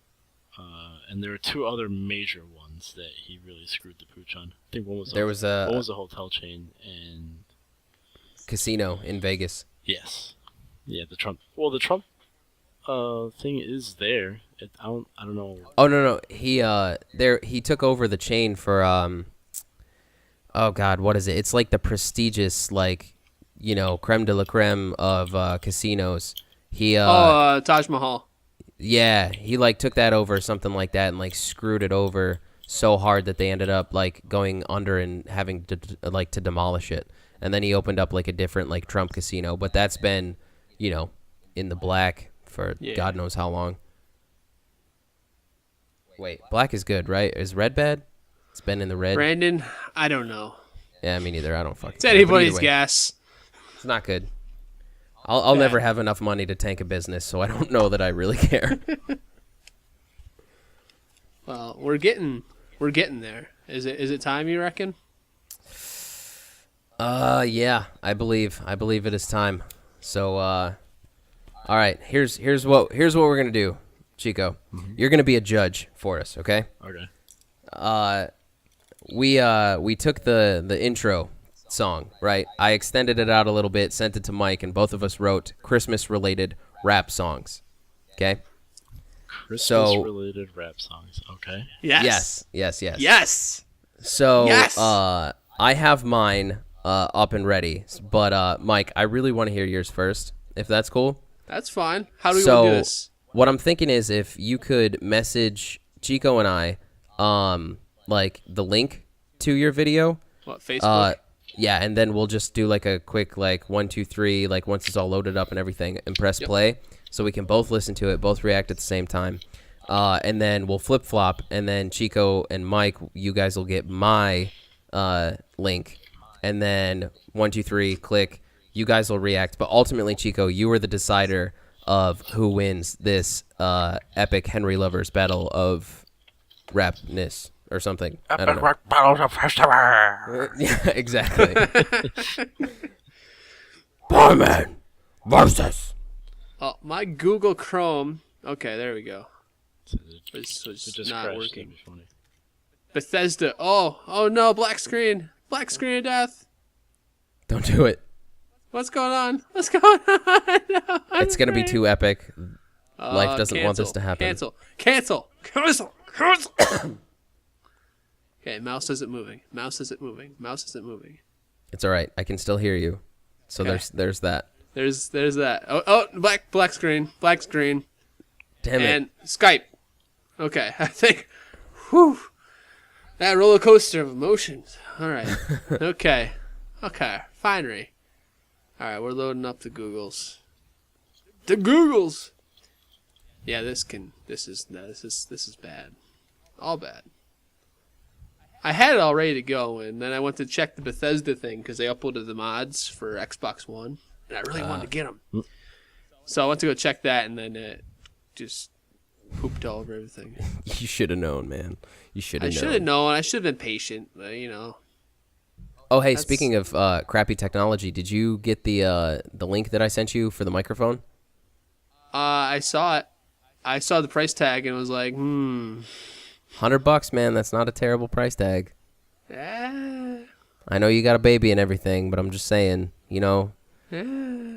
and there were 2 other major ones that he really screwed the pooch on. I think one was There was a- one was a hotel chain, and Casino in Vegas. yes, yeah, the Trump. Well, the Trump thing is there. I don't know. Oh no, he took over the chain for oh god, what is it? It's like the prestigious, like, creme de la creme of casinos. He Taj Mahal. yeah, he like took that over or something like that and like screwed it over so hard that they ended up like going under and having to demolish it. And then he opened up like a different like Trump casino, but that's been, in the black for God knows how long. Wait, black is good, right? Is red bad? It's been in the red. Brandon, I don't know. Yeah, me neither. I don't fucking It's care. But anybody's either way, guess. It's not good. I'll never have enough money to tank a business, so I don't know that I really care. Well, we're getting there. Is it time, you reckon? Yeah, I believe it is time. So, all right, here's what we're gonna do, Chico. You're gonna be a judge for us, okay? Okay. We took the intro song, right? I extended it out a little bit, sent it to Mike, and both of us wrote Christmas-related rap songs. Okay? Christmas-related rap songs. Okay. Yes. Yes. So, Yes. I have mine up and ready, but Mike, I really want to hear yours first, if that's cool. That's fine. How do we want to do this? What I'm thinking is if you could message Chico and I, like the link to your video. What, Facebook? Yeah, and then we'll just do like a quick 1, 2, 3, like once it's all loaded up and everything, and press play, so we can both listen to it, both react at the same time, and then we'll flip flop, and then Chico and Mike, you guys will get my link, and then 1, 2, 3, click. You guys will react, but ultimately, Chico, you are the decider of who wins this epic Henry Lovers battle of rapness or something. I don't know. Rock battles of festival. Yeah, exactly. Barman versus. Oh, my Google Chrome. Okay, there we go. This It was just not crashed. working. That'd be funny. Bethesda. Oh no, black screen. Black screen of death. Don't do it. What's going on? What's going on? No, It's going to be too epic. Life doesn't want this cancel. to happen. Cancel. Cancel. Okay, mouse isn't moving. Mouse isn't moving. Mouse isn't moving. It's all right. I can still hear you. So Okay. there's that. There's that. Oh, black screen. Black screen. Damn it. And Skype. Okay, I think. Whew. That roller coaster of emotions. All right. Okay. Finery. All right, we're loading up the Googles. The Googles. Yeah, this is bad. All bad. I had it all ready to go, and then I went to check the Bethesda thing because they uploaded the mods for Xbox One, and I really wanted to get them. So I went to go check that, and then it just pooped all over everything. You should have known, man. You should have I known. should have known. I should have been patient, you know. Oh, hey, speaking of crappy technology, did you get the link that I sent you for the microphone? I saw it. I saw the price tag and was like, $100, man. That's not a terrible price tag. eh, I know you got a baby and everything, but I'm just saying, you know,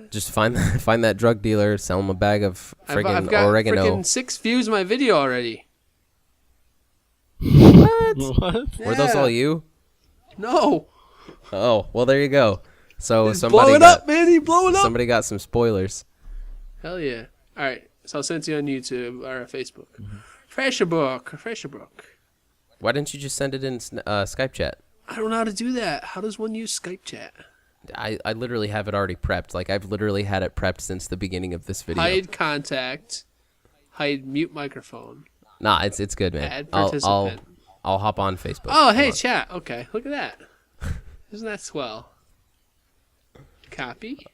just find that drug dealer, sell him a bag of I've friggin' got oregano. freaking 6 views of my video already. What? Were those Yeah. all you? No. Oh, well, there you go. So He's somebody blowing got, up, man. He's blowing up. somebody got some spoilers. Hell yeah. All right. So I'll send it to you on YouTube or Facebook. Facebook. Why didn't you just send it in Skype chat? I don't know how to do that. How does one use Skype chat? I literally have it already prepped. Like, I've literally had it prepped since the beginning of this video. Hide contact. Hide mute microphone. Nah, it's good, man. Add I'll participant. I'll hop on Facebook. Oh, hey, Come on. chat. Okay, look at that. Isn't that swell? Copy.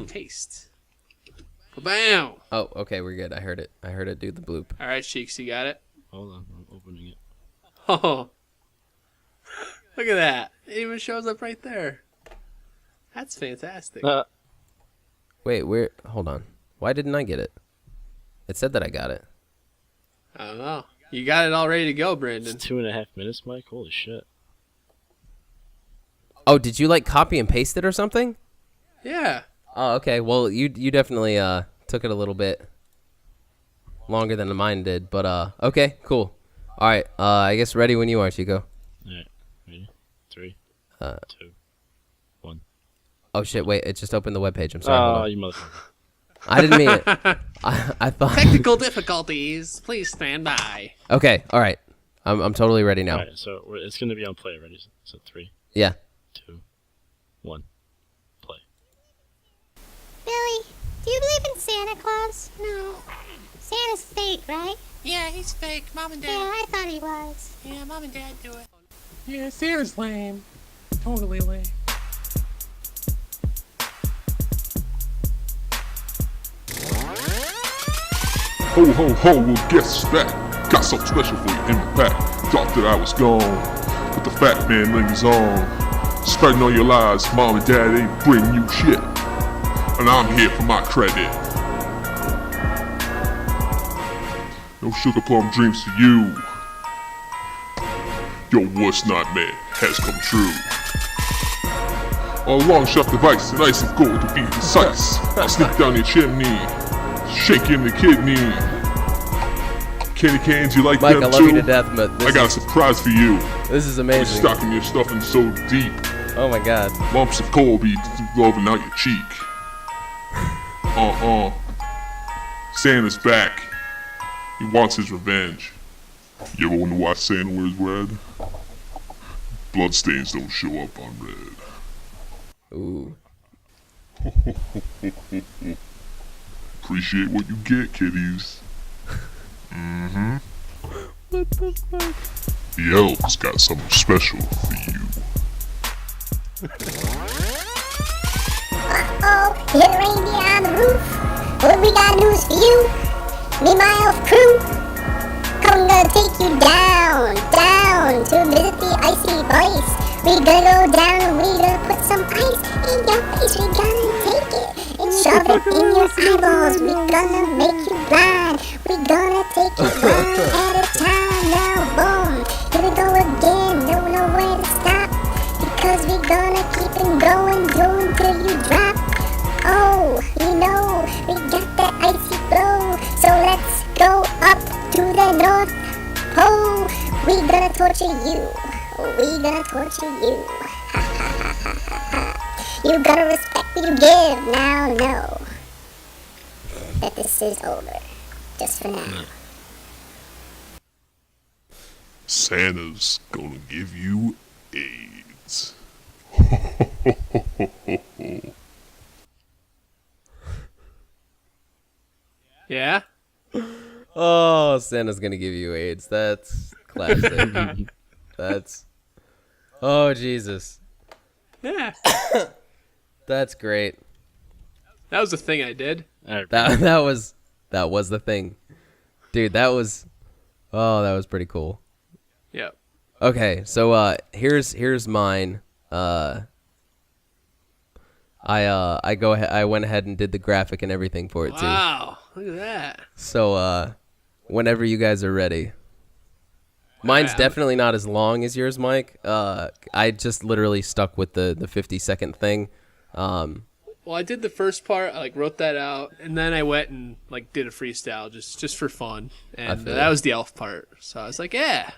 Paste. Bam! Oh, okay, we're good. I heard it do the bloop. All right, Cheeks, you got it? Hold on, I'm opening it. Oh. Look at that. It even shows up right there. That's fantastic. Wait, hold on. Why didn't I get it? It said that I got it. I don't know. You got it all ready to go, Brandon. It's 2.5 minutes, Mike. Holy shit. Oh, did you like copy and paste it or something? Yeah. Oh, okay. Well, you definitely took it a little bit longer than mine did, but okay, cool. All right, I guess ready when you are, Chico. All right, ready? 3, 2, 1. Oh shit! Wait, it just opened the webpage. I'm sorry. hold Oh, on. you motherfucker. I didn't mean it. I thought. Technical difficulties. Please stand by. Okay, all right. I'm totally ready now. All right, so it's gonna be on play. Ready? So 3, Yeah. 2, 1, play. Billy, do you believe in Santa Claus? No. Santa's fake, right? Yeah, he's fake. Mom and Yeah, Dad. I thought he was. Yeah, Mom and Dad do it. Yeah, Santa's lame. Totally lame. Ho ho ho, well guess that. Got something special for you in my pack. Thought that I was gone, but the fat man lingers on. Spreading all your lies, mom and dad ain't bring you shit. And I'm here for my credit. No sugar plum dreams for you. Your worst nightmare has come true. A long shot device, an ice of gold to be precise. I sneak down your chimney, shaking the kidney. Candy canes, you like Mike, them I love too? you to death, but I got a surprise for you. this is You're amazing. stocking your stuffing so deep. Oh my god. Lumps of coal be loving out your cheek. Santa's back. He wants his revenge. You ever wonder why Santa wears red? Bloodstains don't show up on red. Ooh. Appreciate what you get, kiddies. What the fuck? The elves got something special for you. Uh-oh, hit a reindeer on the roof. Well, we got news for you. Me, my elf crew. I'm gonna take you down to visit the icy place. We gonna go down and we gonna put some ice in your face. We gonna take it and shove it in your eyeballs. We gonna make you blind. We gonna take you one at a time. Now, boom, here we go again. Don't know where to stop because we gonna keep it going, doing till you drop. Oh, you know, we got that icy flow, so let's go up gonna torture you. We gonna torture you. You gotta respect what you give. Now know that this is over. Just for now. Santa's gonna give you AIDS. Yeah? Oh, Santa's gonna give you AIDS. That's classic. That's. Oh Jesus, Yeah. that's great. That was the thing I did. That was the thing, dude. That was pretty cool. Yep. Okay, so here's mine. I went ahead and did the graphic and everything for it too. Wow. Look at that. So whenever you guys are ready. Mine's Alright, definitely not as long as yours, Mike. I just literally stuck with the 50-second thing. Well, I did the first part. I wrote that out, and then I went and did a freestyle just for fun, and feel that it. was the elf part. So I was like, yeah,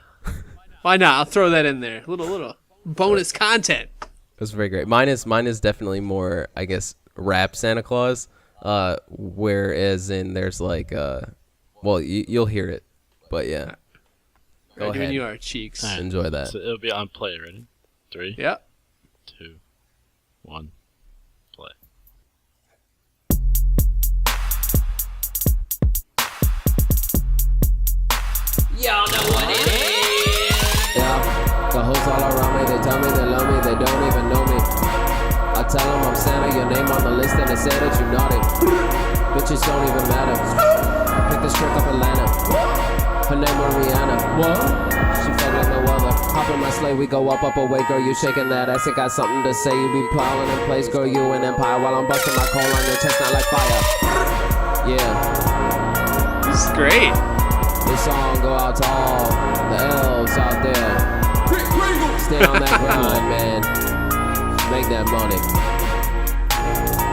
why not? I'll throw that in there. Little bonus content. It was very great. Mine is definitely more, I guess, rap Santa Claus. Whereas there's well, you'll hear it, but yeah. Go Giving ahead. you our cheeks. Alright. Enjoy that. So it'll be on play. Ready? 3, Yep. 2, 1, play. Y'all know what it is. Yeah, the hoes all around me, they tell me they love me, they don't even know me. I tell them I'm Santa, your name on the list, and they say that you naughty. Bitches don't even matter. Pick this trick up Atlanta. Her name was Rihanna. What? She felt like no other. Hop in my sleigh, we go up away, girl. You shaking that ass, it got something to say. You be plowing in place, girl. You an empire while I'm busting my coal on your chest, not like fire. Yeah. This is great. This song go out to all the elves out there. Stay on that grind, man. Make that money.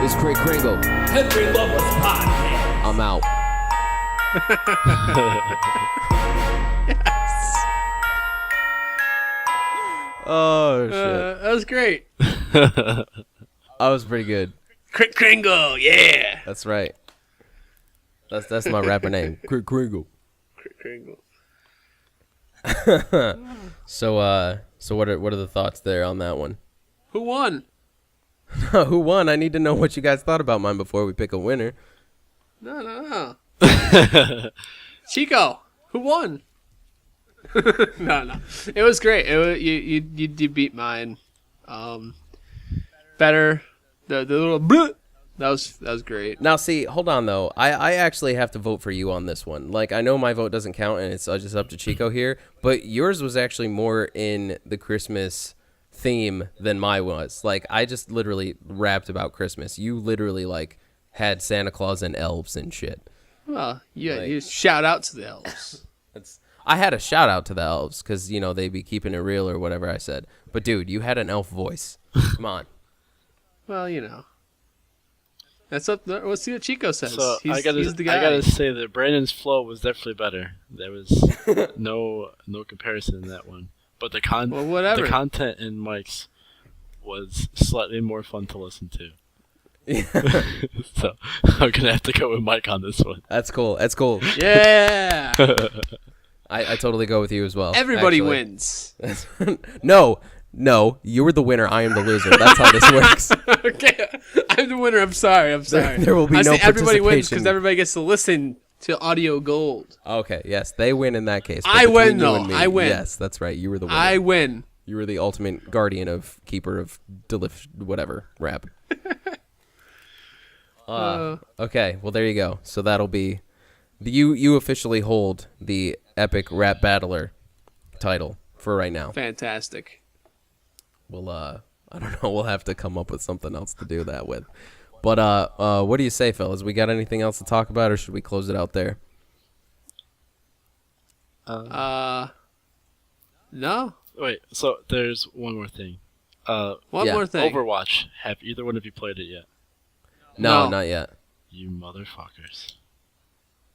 It's Craig Kringle. Henry Lovelace Podcast. I'm out. Oh shit. That was great. That was pretty good. Crick Kringle, yeah. That's right. That's my rapper name. Craig Kringle. Crick Kringle. So what are the thoughts there on that one? Who won? Who won? I need to know what you guys thought about mine before we pick a winner. No. Chico, who won? No. It was great. You beat mine. Better. The little bleh, that was great. Now, see, hold on though. I actually have to vote for you on this one. I know my vote doesn't count, and it's just up to Chico here. But yours was actually more in the Christmas theme than mine was. I just literally rapped about Christmas. You literally had Santa Claus and elves and shit. Well, you shout out to the elves. I had a shout out to the elves because they be keeping it real or whatever I said. But dude, you had an elf voice. Come on. Well, that's up there. Let's see what Chico says. So He's the guy. I gotta say that Brandon's flow was definitely better. There was no comparison in that one. But Well, whatever. the content in Mike's was slightly more fun to listen to. So I'm gonna have to go with Mike on this one. That's cool. Yeah. I totally go with you as well. Everybody actually. wins. No, you were the winner. I am the loser. That's how this works. Okay, I'm the winner. I'm sorry. There will be I no say everybody wins because participation. everybody gets to listen to audio gold. Okay, yes, they win in that case. but I win, between you though. and me, I win. Yes, that's right. You were the winner. I win. You were the ultimate guardian of keeper of whatever rap. Okay, well there you go. So that'll be you officially hold the epic rap battler title for right now. Fantastic. We'll I don't know. We'll have to come up with something else to do that with. But what do you say, fellas? We got anything else to talk about, or should we close it out there? No. Wait, so there's one more thing. One Yeah. more thing. Overwatch. Have either one of you played it yet? No, No. not yet. You motherfuckers.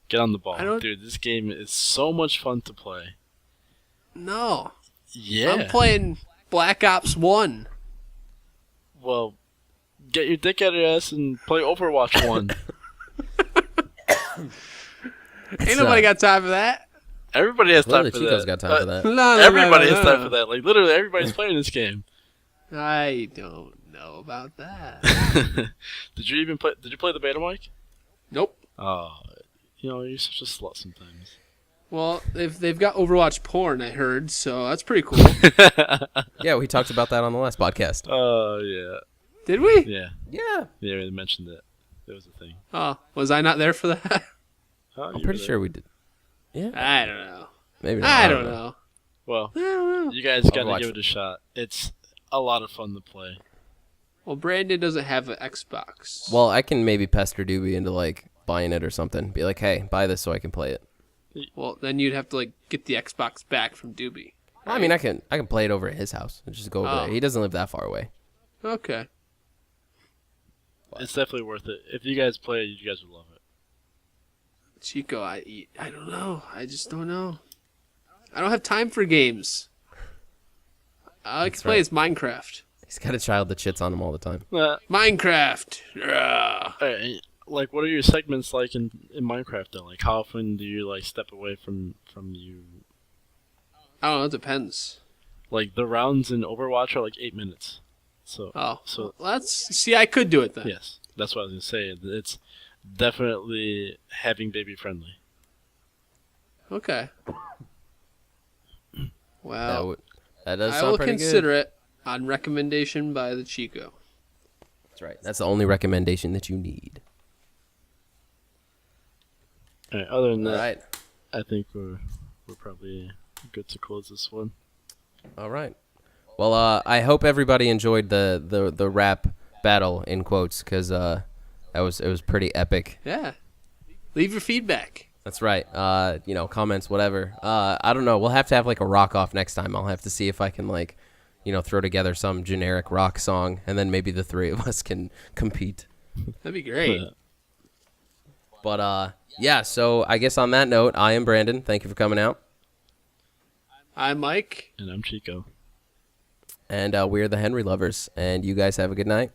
Get on the ball. I don't- Dude, this game is so much fun to play. No. Yeah. I'm playing Black Ops 1. Well, get your dick out of your ass and play Overwatch 1. Ain't nobody got time for that. Everybody has time Literally, for Chico's that. got time for that. No, Everybody has time for that. Like, literally, everybody's playing this game. I don't know about that. Did you play the beta, Mike? Nope. Oh, you're such a slut sometimes. Well, they've got Overwatch porn, I heard, so that's pretty cool. Yeah, we talked about that on the last podcast. Oh, yeah. Did we? Yeah. Yeah. Yeah, they mentioned it. It was a thing. Oh, was I not there for that? Oh, I'm pretty sure we did. Yeah. I don't know. Maybe not. I don't know. Well, I don't know. you guys got to Overwatch. give it a shot. It's a lot of fun to play. Well, Brandon doesn't have an Xbox. Well, I can maybe pester Doobie into like buying it or something. Be like, hey, buy this so I can play it. Well, then you'd have to like get the Xbox back from Doobie. Well, I mean, I can play it over at his house and just go over there. He doesn't live that far away. Okay. It's definitely worth it. If you guys play it, you guys would love it. Chico, I don't know. I just don't know. I don't have time for games. All I can play is Minecraft. He's got a child that shits on him all the time. Minecraft. Yeah. Alright, like, what are your segments like in Minecraft, though? Like, how often do you, like, step away from you? I don't know. It depends. Like, the rounds in Overwatch are, like, 8 minutes. So, So see. I could do it then. yes, that's what I was going to say. It's definitely having baby friendly. Okay. Well, That does I sound will pretty consider good. it on recommendation by the Chico. That's right. That's the only recommendation that you need. Alright, other than All that, right. I think we're probably good to close this one. All right. Well, I hope everybody enjoyed the rap battle in quotes because it was pretty epic. Yeah. Leave your feedback. That's right. Comments, whatever. I don't know. We'll have to have like a rock off next time. I'll have to see if I can throw together some generic rock song, and then maybe the three of us can compete. That'd be great. Yeah. But yeah. So I guess on that note, I am Brandon. Thank you for coming out. I'm Mike. And I'm Chico. And we're the Henry Lovers. And you guys have a good night.